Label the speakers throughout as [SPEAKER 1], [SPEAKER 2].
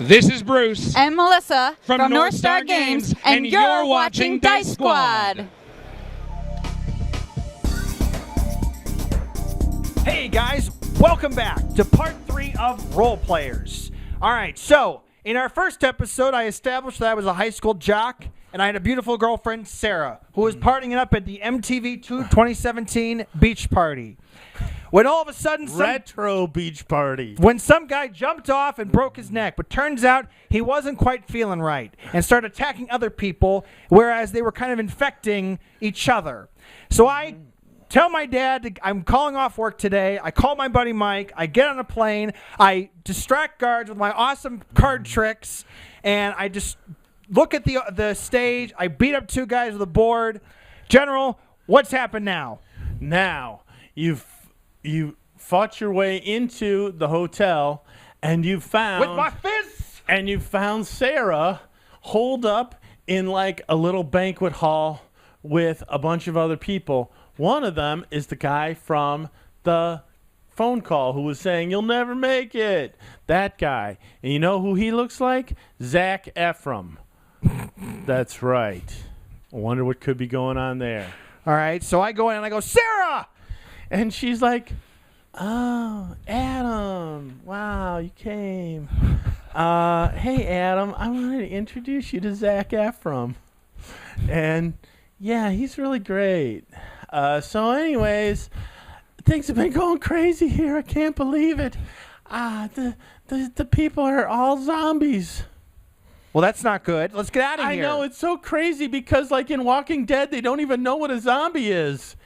[SPEAKER 1] This is Bruce
[SPEAKER 2] and Melissa
[SPEAKER 1] from North Star Games, and you're watching Dice Squad.
[SPEAKER 3] Hey guys, welcome back to part 3 of Role Players. Alright, so in our first episode, I established that I was a high school jock, and I had a beautiful girlfriend, Sarah, who was partying it up at the MTV 2017 beach party. When all of a sudden,
[SPEAKER 4] retro beach party.
[SPEAKER 3] When some guy jumped off and broke his neck, but turns out he wasn't quite feeling right and started attacking other people, whereas they were kind of infecting each other. So I tell my dad I'm calling off work today. I call my buddy Mike. I get on a plane. I distract guards with my awesome card tricks, and I just look at the stage. I beat up 2 guys with a board. General, what's happened now?
[SPEAKER 4] Now, you fought your way into the hotel, and you found
[SPEAKER 3] with my fists,
[SPEAKER 4] and you found Sarah holed up in like a little banquet hall with a bunch of other people. One of them is the guy from the phone call who was saying you'll never make it. That guy. And you know who he looks like? Zac Efron. That's right. I wonder what could be going on there.
[SPEAKER 3] All right, so I go in and I go, Sarah!
[SPEAKER 4] And she's like, oh, Adam, wow, you came. Hey, Adam, I wanted to introduce you to Zac Efron. And, yeah, he's really great. So anyways, things have been going crazy here. I can't believe it. The people are all zombies.
[SPEAKER 3] Well, that's not good. Let's get out of here.
[SPEAKER 4] I know, it's so crazy because, like, in Walking Dead, they don't even know what a zombie is.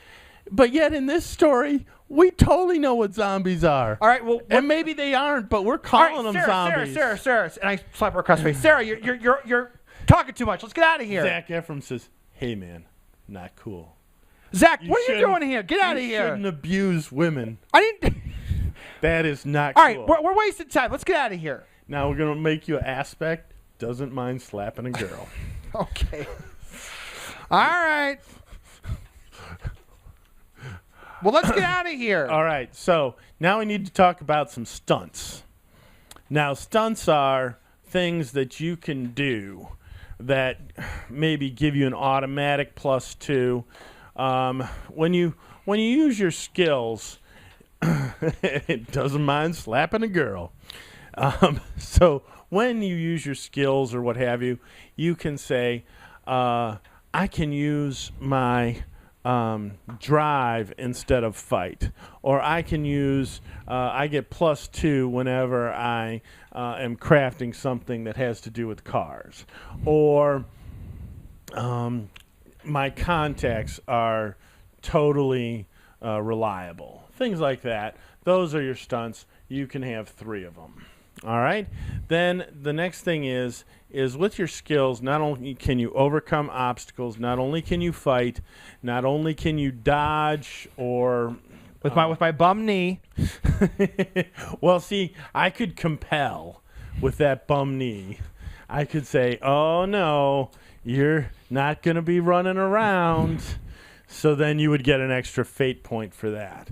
[SPEAKER 4] But yet in this story, we totally know what zombies are.
[SPEAKER 3] All right, well,
[SPEAKER 4] and maybe they aren't, but we're calling them zombies.
[SPEAKER 3] Sarah, and I slap her across the face. Sarah, you're talking too much. Let's get out of here.
[SPEAKER 4] Zac Efron says, "Hey, man, not cool.
[SPEAKER 3] Zac, what are you doing here? Get out of here.
[SPEAKER 4] You shouldn't abuse women.
[SPEAKER 3] I didn't.
[SPEAKER 4] That is not cool.
[SPEAKER 3] All right, we're wasting time. Let's get out of here.
[SPEAKER 4] Now we're gonna make you an aspect. Doesn't mind slapping a girl.
[SPEAKER 3] Okay. All right. Well, let's get out of here.
[SPEAKER 4] All right, so now we need to talk about some stunts. Now, stunts are things that you can do that maybe give you an automatic +2. When you use your skills, it doesn't mind slapping a girl. So when you use your skills or what have you, you can say, I can use my drive instead of fight, or I can use I get +2 whenever I am crafting something that has to do with cars, or my contacts are totally reliable, things like that. Those are your stunts. You can have 3 of them. All right. Then the next thing is with your skills, not only can you overcome obstacles, not only can you fight, not only can you dodge or
[SPEAKER 3] with my bum knee.
[SPEAKER 4] Well, see, I could compel with that bum knee. I could say, "Oh no, you're not going to be running around." So then you would get an extra fate point for that.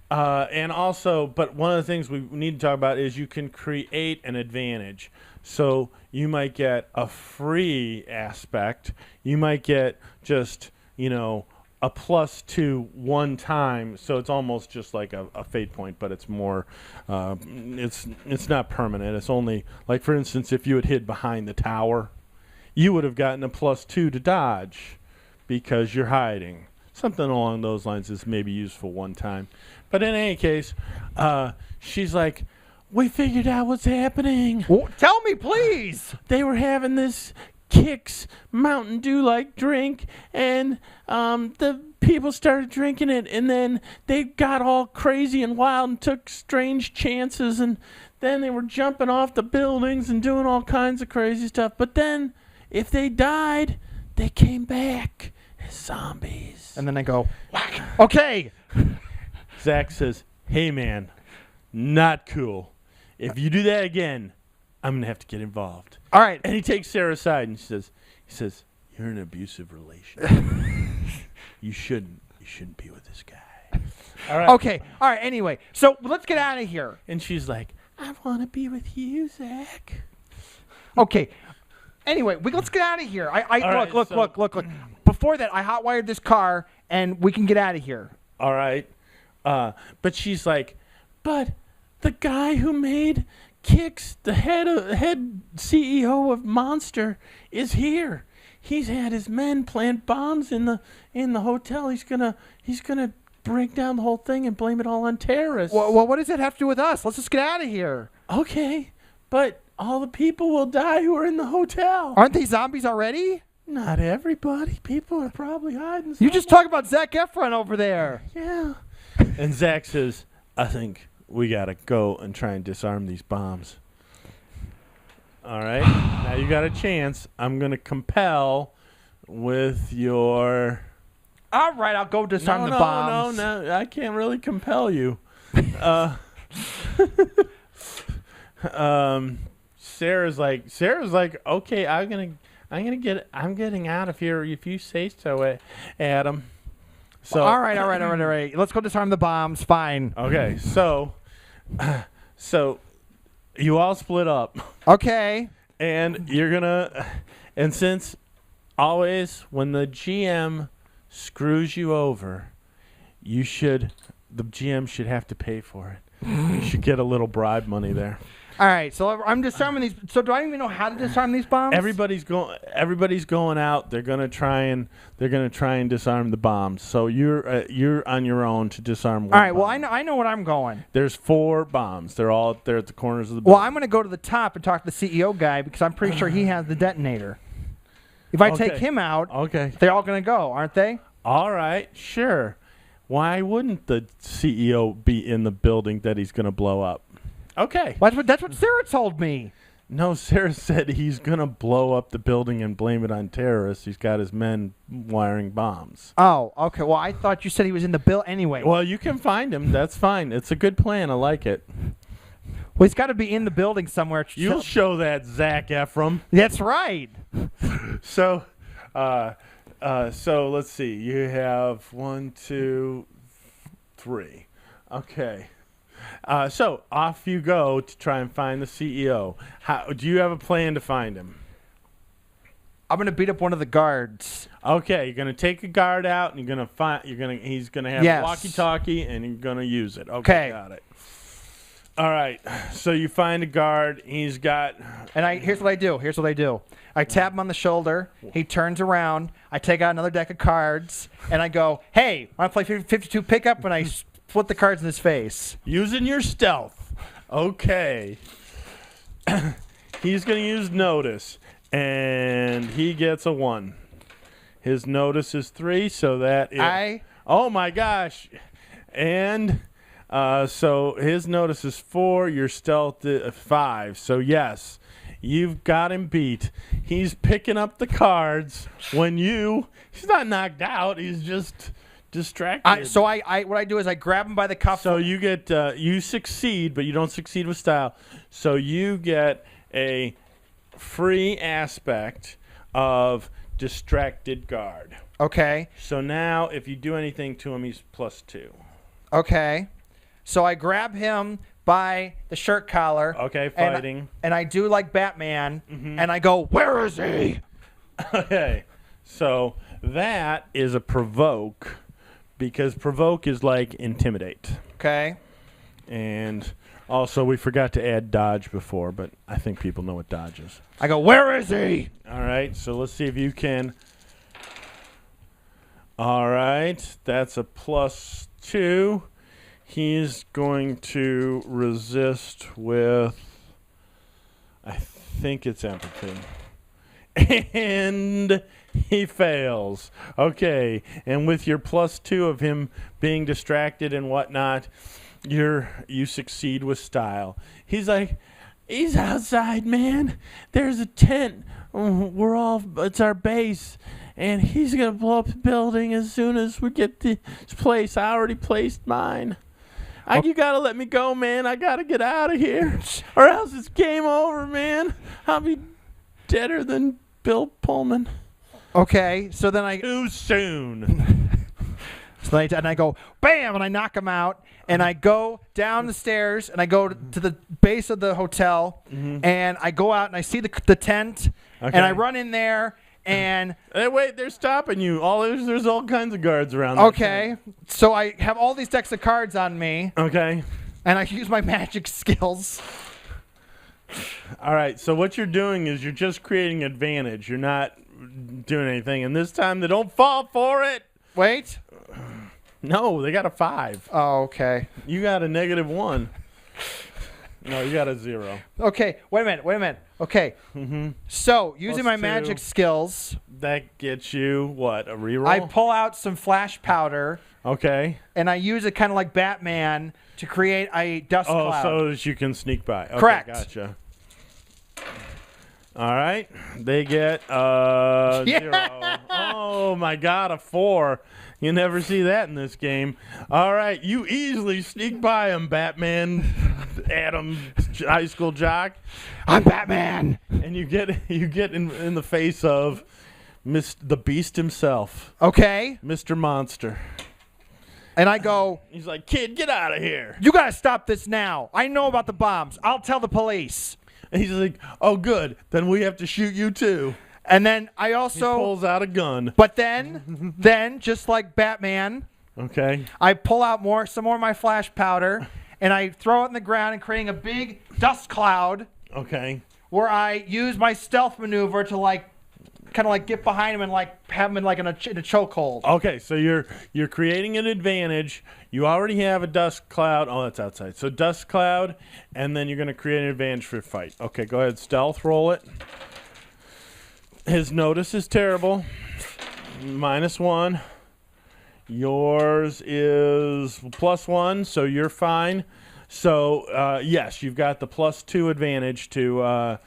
[SPEAKER 4] And also, but one of the things we need to talk about is you can create an advantage. So you might get a free aspect. You might get just, a +2 one time. So it's almost just like a fate point, but it's more, it's not permanent. It's only, like, for instance, if you had hid behind the tower, you would have gotten a +2 to dodge because you're hiding. Something along those lines is maybe useful one time. But in any case, she's like, we figured out what's happening.
[SPEAKER 3] Well, tell me, please.
[SPEAKER 4] They were having this Kix Mountain Dew-like drink, and the people started drinking it, and then they got all crazy and wild and took strange chances, and then they were jumping off the buildings and doing all kinds of crazy stuff. But then, if they died, they came back as zombies.
[SPEAKER 3] And then I go, whack. Okay.
[SPEAKER 4] Zac says, "Hey, man, not cool. If you do that again, I'm going to have to get involved."
[SPEAKER 3] All right.
[SPEAKER 4] And he takes Sarah aside and he says, "You're in an abusive relationship. You shouldn't be with this guy."
[SPEAKER 3] All right. Okay. All right. Anyway, so let's get out of here.
[SPEAKER 4] And she's like, "I want to be with you, Zac."
[SPEAKER 3] Okay. Anyway, let's get out of here. Look. Before that, I hotwired this car, and we can get out of here.
[SPEAKER 4] All right. But she's like, but the guy who made Kix, the head CEO of Monster, is here. He's had his men plant bombs in the hotel. He's gonna break down the whole thing and blame it all on terrorists.
[SPEAKER 3] Well, what does that have to do with us? Let's just get out of here.
[SPEAKER 4] Okay, but all the people will die who are in the hotel.
[SPEAKER 3] Aren't they zombies already?
[SPEAKER 4] Not everybody. People are probably hiding.
[SPEAKER 3] You just talked about Zac Efron over there.
[SPEAKER 4] Yeah. And Zach says, I think we got to go and try and disarm these bombs. All right. Now you got a chance. I'm going to compel with your...
[SPEAKER 3] All right, I'll go disarm the bombs.
[SPEAKER 4] No, I can't really compel you. Sarah's like, okay, I'm getting out of here if you say so, Adam. So
[SPEAKER 3] all right. Let's go disarm the bombs. Fine.
[SPEAKER 4] Okay, so you all split up.
[SPEAKER 3] Okay.
[SPEAKER 4] And and since always when the GM screws you over, the GM should have to pay for it. You should get a little bribe money there.
[SPEAKER 3] All right, so I'm disarming these. So do I even know how to disarm these bombs?
[SPEAKER 4] Everybody's going out. They're gonna try and disarm the bombs. So you're on your own to disarm one.
[SPEAKER 3] All right.
[SPEAKER 4] bomb.
[SPEAKER 3] Well, I know what I'm going.
[SPEAKER 4] There's 4 bombs. They're all up there at the corners of the
[SPEAKER 3] Well,
[SPEAKER 4] building.
[SPEAKER 3] I'm going to go to the top and talk to the CEO guy because I'm pretty sure he has the detonator. If I take him out,
[SPEAKER 4] Okay.
[SPEAKER 3] they're all going to go, aren't they?
[SPEAKER 4] All right. Sure. Why wouldn't the CEO be in the building that he's gonna blow up? Okay.
[SPEAKER 3] That's what Sarah told me.
[SPEAKER 4] No, Sarah said he's going to blow up the building and blame it on terrorists. He's got his men wiring bombs.
[SPEAKER 3] Oh, okay. Well, I thought you said he was in the bill anyway.
[SPEAKER 4] Well, you can find him. That's fine. It's a good plan. I like it.
[SPEAKER 3] Well, he's got to be in the building somewhere.
[SPEAKER 4] You'll show that, Zac Efron.
[SPEAKER 3] That's right.
[SPEAKER 4] So let's see. You have 1, 2, 3. Okay. So off you go to try and find the CEO. Do you have a plan to find him?
[SPEAKER 3] I'm gonna beat up one of the guards.
[SPEAKER 4] Okay, you're gonna take a guard out, and he's gonna have a walkie-talkie, and you're gonna use it. Okay, got it. All right, so you find a guard. He's got.
[SPEAKER 3] And here's what I do. I tap him on the shoulder. He turns around. I take out another deck of cards, and I go, "Hey, want to play 52 pickup?" And I flip the cards in his face.
[SPEAKER 4] Using your stealth. Okay. He's gonna use notice, and he gets a 1. His notice is 3, so that is. Oh my gosh! And. So his notice is 4, your stealth is 5. So yes, you've got him beat. He's picking up the cards he's not knocked out. He's just distracted.
[SPEAKER 3] So what I do is I grab him by the cuff.
[SPEAKER 4] So you get you succeed, but you don't succeed with style. So you get a free aspect of distracted guard.
[SPEAKER 3] Okay.
[SPEAKER 4] So now if you do anything to him, he's +2.
[SPEAKER 3] Okay. So I grab him by the shirt collar.
[SPEAKER 4] Okay, fighting.
[SPEAKER 3] And I do like Batman, and I go, "Where is he?"
[SPEAKER 4] Okay. So that is a provoke, because provoke is like intimidate.
[SPEAKER 3] Okay.
[SPEAKER 4] And also we forgot to add dodge before, but I think people know what dodge is.
[SPEAKER 3] I go, "Where is he?"
[SPEAKER 4] All right, so let's see if you can. All right, that's a +2. He's going to resist with, I think it's empathy. And he fails. Okay, and with your +2 of him being distracted and whatnot, you succeed with style. He's like, he's outside, man. There's a tent. It's our base. And he's going to blow up the building as soon as we get this place. I already placed mine. You got to let me go, man. I got to get out of here. Or else it's game over, man. I'll be deader than Bill Pullman.
[SPEAKER 3] Okay, so then
[SPEAKER 4] Too soon.
[SPEAKER 3] So and I go, bam, and I knock him out. And I go down the stairs, and I go to the base of the hotel, and I go out, and I see the tent, and I run in there, and...
[SPEAKER 4] Hey, wait, they're stopping you. There's all kinds of guards around.
[SPEAKER 3] Okay, so I have all these decks of cards on me.
[SPEAKER 4] Okay.
[SPEAKER 3] And I use my magic skills.
[SPEAKER 4] All right, so what you're doing is you're just creating advantage. You're not doing anything. And this time, they don't fall for it.
[SPEAKER 3] Wait.
[SPEAKER 4] No, they got a 5.
[SPEAKER 3] Oh, okay.
[SPEAKER 4] You got a -1. No, you got a 0.
[SPEAKER 3] Okay, wait a minute. Okay. So, using my
[SPEAKER 4] +2.
[SPEAKER 3] magic skills,
[SPEAKER 4] That gets you, what, a reroll?
[SPEAKER 3] I pull out some flash powder,
[SPEAKER 4] Okay.
[SPEAKER 3] and I use it kind of like Batman to create a dust cloud.
[SPEAKER 4] So that you can sneak by. Okay,
[SPEAKER 3] Correct.
[SPEAKER 4] Gotcha. All right. They get 0. Oh, my God, a 4. You never see that in this game. All right. You easily sneak by him, Batman, Adam, high school jock.
[SPEAKER 3] I'm Batman.
[SPEAKER 4] And you get in the face of the Beast himself,
[SPEAKER 3] Okay.
[SPEAKER 4] Mr. Monster.
[SPEAKER 3] And I go,
[SPEAKER 4] He's like, kid, get out of here.
[SPEAKER 3] you got to stop this now. I know about the bombs. I'll tell the police.
[SPEAKER 4] And he's like, oh, good. Then we have to shoot you, too.
[SPEAKER 3] And then I
[SPEAKER 4] He
[SPEAKER 3] also...
[SPEAKER 4] pulls out a gun.
[SPEAKER 3] But then, just like Batman,
[SPEAKER 4] Okay.
[SPEAKER 3] I pull out some more of my flash powder, and I throw it in the ground and creating a big dust cloud
[SPEAKER 4] Okay.
[SPEAKER 3] where I use my stealth maneuver to kind of get behind him and have him in a chokehold.
[SPEAKER 4] Okay, so you're creating an advantage. You already have a dust cloud. Oh, that's outside. So dust cloud, and then you're going to create an advantage for your fight. Okay, go ahead. Stealth, roll it. His notice is terrible. -1. Yours is +1, so you're fine. So, yes, you've got the +2 advantage to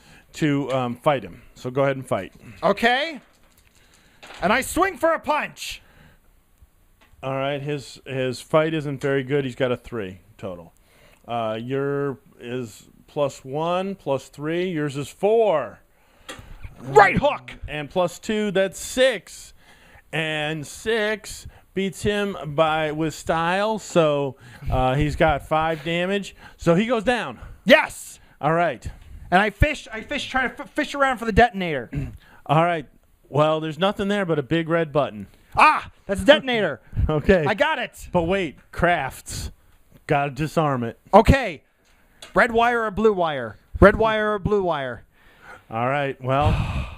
[SPEAKER 4] fight him. So go ahead and fight.
[SPEAKER 3] Okay? And I swing for a punch.
[SPEAKER 4] All right, his fight isn't very good. He's got a 3 total. Your is +1, +3. Yours is 4.
[SPEAKER 3] Right hook.
[SPEAKER 4] And +2, that's 6. And 6 beats him with style. So he's got 5 damage. So he goes down.
[SPEAKER 3] Yes.
[SPEAKER 4] All right.
[SPEAKER 3] And I trying to fish around for the detonator.
[SPEAKER 4] All right. Well, there's nothing there but a big red button.
[SPEAKER 3] Ah, that's a detonator.
[SPEAKER 4] Okay.
[SPEAKER 3] I got it.
[SPEAKER 4] But wait, crafts. Gotta disarm it.
[SPEAKER 3] Okay. Red wire or blue wire? Red wire or blue wire?
[SPEAKER 4] All right. Well,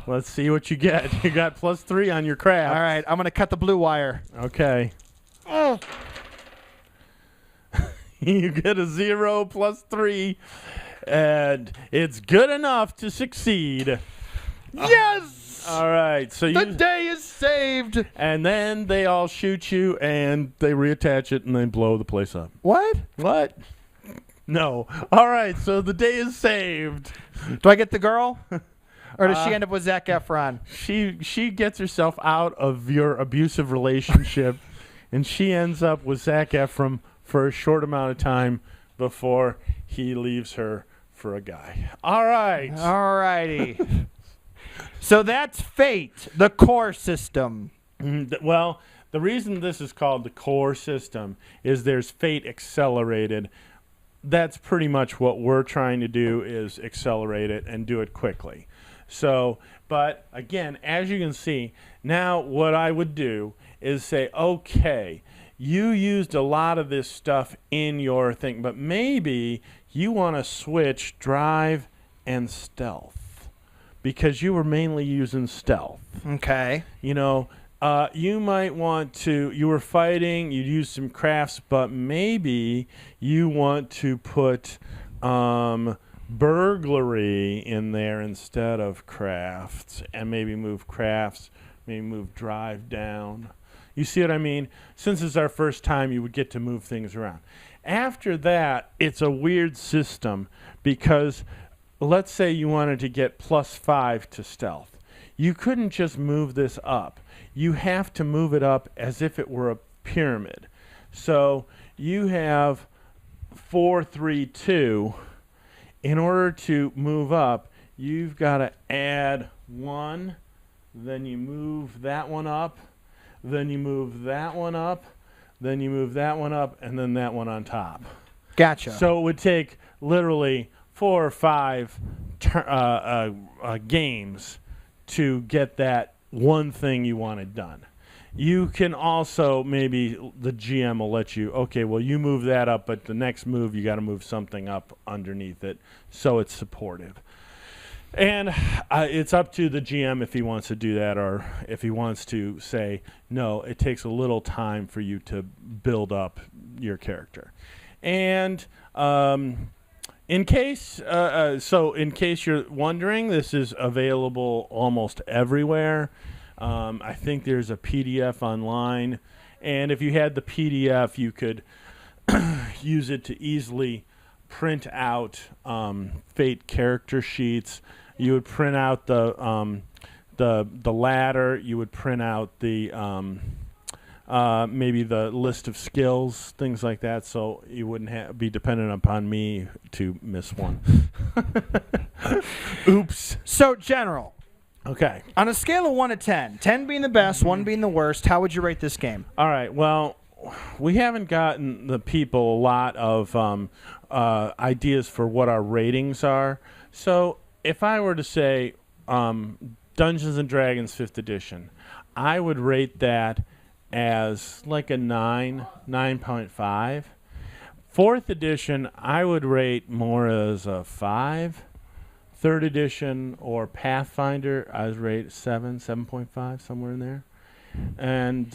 [SPEAKER 4] let's see what you get. You got +3 on your craft.
[SPEAKER 3] All right, I'm going to cut the blue wire.
[SPEAKER 4] Okay.
[SPEAKER 3] Oh.
[SPEAKER 4] You get a 0 +3, and it's good enough to succeed.
[SPEAKER 3] Yes!
[SPEAKER 4] All right. So
[SPEAKER 3] The day is saved.
[SPEAKER 4] and then they all shoot you, and they reattach it, and they blow the place up.
[SPEAKER 3] What?
[SPEAKER 4] What? No. All right. So the day is saved.
[SPEAKER 3] Do I get the girl? Or does she end up with Zac Efron?
[SPEAKER 4] She gets herself out of your abusive relationship, and she ends up with Zac Efron for a short amount of time before he leaves her for a guy. All right.
[SPEAKER 3] All righty. So that's Fate, the core system.
[SPEAKER 4] Well, the reason this is called the core system is there's Fate Accelerated. That's pretty much what we're trying to do, is accelerate it and do it quickly. So, but again, as you can see, now what I would do is say, okay, you used a lot of this stuff in your thing, but maybe you want to switch drive and stealth because you were mainly using stealth.
[SPEAKER 3] Okay.
[SPEAKER 4] You know, you might want to, you were fighting, you used some crafts, but maybe you want to put burglary in there instead of crafts, and maybe move crafts, maybe move drive down. You see what I mean? Since it's our first time, you would get to move things around. After that, it's a weird system because let's say you wanted to get +5 to stealth. You couldn't just move this up. You have to move it up as if it were a pyramid. So you have 4, 3, 2. In order to move up, you've got to add 1, then you move that one up, then you move that one up, then you move that one up, and then that one on top.
[SPEAKER 3] Gotcha.
[SPEAKER 4] So it would take literally 4 or 5 games to get that one thing you wanted done. You can also, maybe the GM will let you, okay, well, you move that up, but the next move you got to move something up underneath it so it's supportive. And it's up to the GM if he wants to do that, or if he wants to say, no, it takes a little time for you to build up your character. And in case you're wondering, this is available almost everywhere. I think there's a PDF online, and if you had the PDF, you could use it to easily print out Fate character sheets. You would print out the ladder. You would print out the maybe the list of skills, things like that, so you wouldn't be dependent upon me to miss one. Oops.
[SPEAKER 3] So, General,
[SPEAKER 4] Okay.
[SPEAKER 3] on a scale of 1 to 10, 10 being the best, 1 being the worst, how would you rate this game?
[SPEAKER 4] All right. Well, we haven't gotten the people a lot of ideas for what our ratings are. So if I were to say Dungeons and Dragons 5th edition, I would rate that as like a 9.5. 4th edition, I would rate more as a 5. 3rd edition or Pathfinder, I would rate 7.5, somewhere in there. And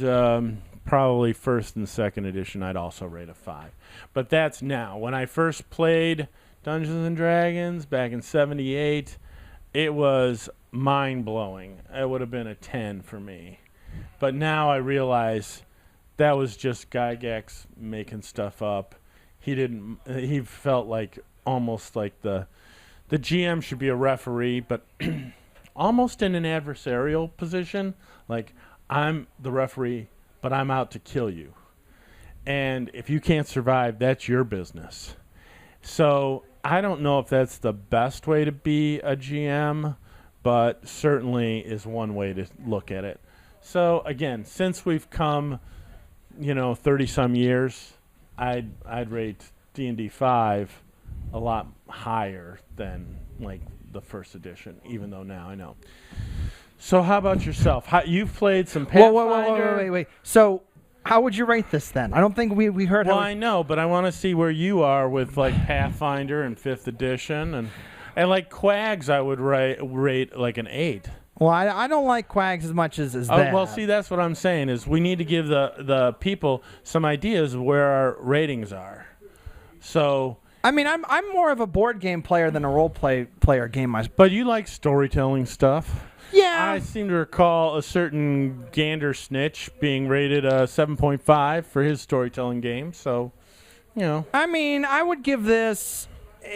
[SPEAKER 4] probably 1st and 2nd edition, I'd also rate a 5. But that's now. When I first played Dungeons and Dragons back in '78, it was mind-blowing. It would have been a 10 for me. But now I realize that was just Gygax making stuff up. He felt like almost like the GM should be a referee, but almost in an adversarial position. Like, I'm the referee, but I'm out to kill you. And if you can't survive, that's your business. So I don't know if that's the best way to be a GM, but certainly is one way to look at it. So again, since we've come, 30-some years, I'd rate D&D 5 a lot higher than like the 1st edition, even though now I know. So how about yourself? You've played some Pathfinder.
[SPEAKER 3] Wait. So how would you rate this then? I don't think we heard
[SPEAKER 4] Well,
[SPEAKER 3] how...
[SPEAKER 4] I know, but I want to see where you are with like Pathfinder and 5th edition. And like Quags, I would rate like an 8.
[SPEAKER 3] Well, I don't like Quags as much as that.
[SPEAKER 4] Well, see, that's what I'm saying is we need to give the people some ideas of where our ratings are. So...
[SPEAKER 3] I mean, I'm more of a board game player than a role player game myself.
[SPEAKER 4] But you like storytelling stuff.
[SPEAKER 3] Yeah.
[SPEAKER 4] I seem to recall a certain Gander Snitch being rated a 7.5 for his storytelling game. So,
[SPEAKER 3] I mean, I would give this...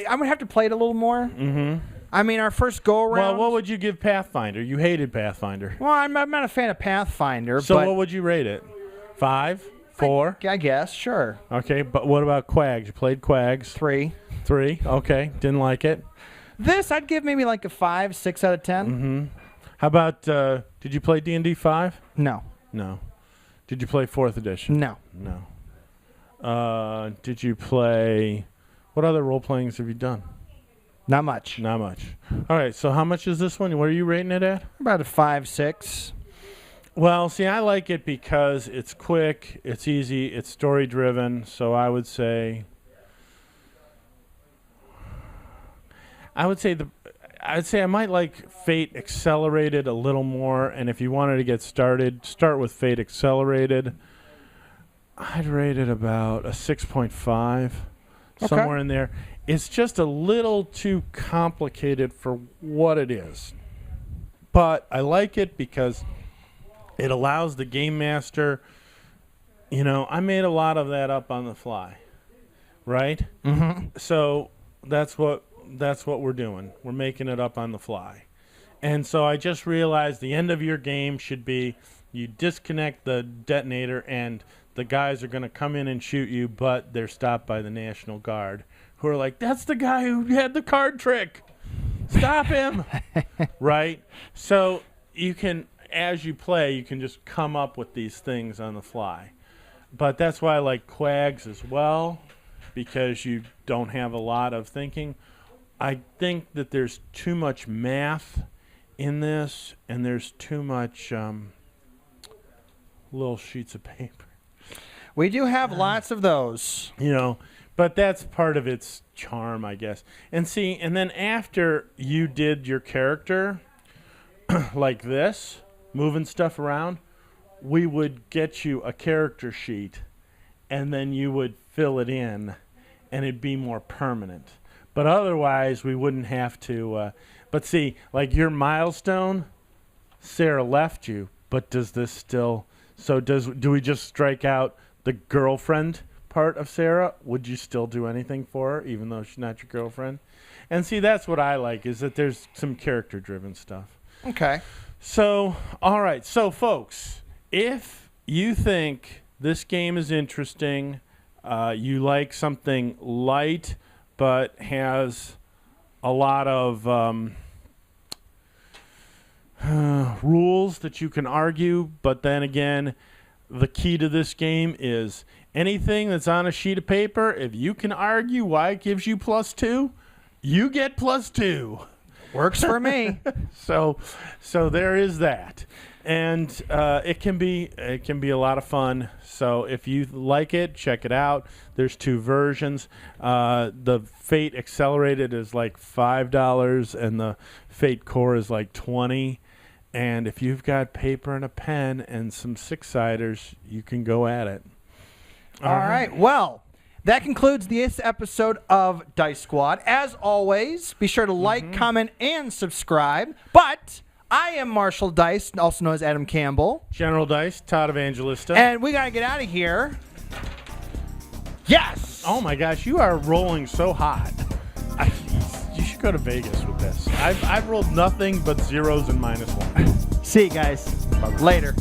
[SPEAKER 3] I would have to play it a little more.
[SPEAKER 4] Mm-hmm.
[SPEAKER 3] I mean, our first go-around...
[SPEAKER 4] Well, what would you give Pathfinder? You hated Pathfinder.
[SPEAKER 3] Well, I'm not a fan of Pathfinder,
[SPEAKER 4] So
[SPEAKER 3] but...
[SPEAKER 4] what would you rate it? 5? 4?
[SPEAKER 3] I guess, sure.
[SPEAKER 4] Okay, but what about Quags? You played Quags.
[SPEAKER 3] 3.
[SPEAKER 4] 3? Okay, didn't like it.
[SPEAKER 3] This, I'd give maybe like a 5, 6 out of 10.
[SPEAKER 4] Mm-hmm. How about, did you play D&D 5?
[SPEAKER 3] No.
[SPEAKER 4] No. Did you play 4th edition?
[SPEAKER 3] No.
[SPEAKER 4] No. Did you play... What other role-playings have you done?
[SPEAKER 3] Not much.
[SPEAKER 4] Not much. All right, so how much is this one? What are you rating it at?
[SPEAKER 3] About a 5, 6.
[SPEAKER 4] Well, see, I like it because it's quick, it's easy, it's story-driven, so I would say I might like Fate Accelerated a little more, and if you wanted to get started, start with Fate Accelerated. I'd rate it about a 6.5, somewhere in there. It's just a little too complicated for what it is. But I like it because it allows the game master, I made a lot of that up on the fly, right?
[SPEAKER 3] Mm-hmm.
[SPEAKER 4] So that's what we're doing. We're making it up on the fly. And so I just realized the end of your game should be you disconnect the detonator and the guys are going to come in and shoot you, but they're stopped by the National Guard who are like, that's the guy who had the card trick. Stop him. Right? So you can... As you play, you can just come up with these things on the fly. but that's why I like Quags as well, because you don't have a lot of thinking. I think that there's too much math in this, and there's too much little sheets of paper.
[SPEAKER 3] We do have lots of those.
[SPEAKER 4] But that's part of its charm, I guess. And then after you did your character like this, moving stuff around, we would get you a character sheet, and then you would fill it in, and it'd be more permanent. But otherwise, we wouldn't have to. But see, like your milestone, Sarah left you, but does this still... So do we just strike out the girlfriend part of Sarah? Would you still do anything for her, even though she's not your girlfriend? And see, that's what I like, is that there's some character-driven stuff.
[SPEAKER 3] Okay.
[SPEAKER 4] So, all right. So, folks, if you think this game is interesting, you like something light but has a lot of rules that you can argue, but then again, the key to this game is anything that's on a sheet of paper, if you can argue why it gives you +2, you get +2.
[SPEAKER 3] Works for me.
[SPEAKER 4] So there is that. And it can be a lot of fun. So if you like it, check it out. There's 2 versions. The Fate Accelerated is like $5, and the Fate Core is like $20. And if you've got paper and a pen and some 6-siders, you can go at it.
[SPEAKER 3] All right. Well, that concludes this episode of Dice Squad. As always, be sure to like, comment, and subscribe. But I am Marshall Dice, also known as Adam Campbell.
[SPEAKER 4] General Dice, Todd Evangelista.
[SPEAKER 3] And we got to get out of here. Yes!
[SPEAKER 4] Oh my gosh, you are rolling so hot. You should go to Vegas with this. I've rolled nothing but zeros and -1.
[SPEAKER 3] See you guys. Later.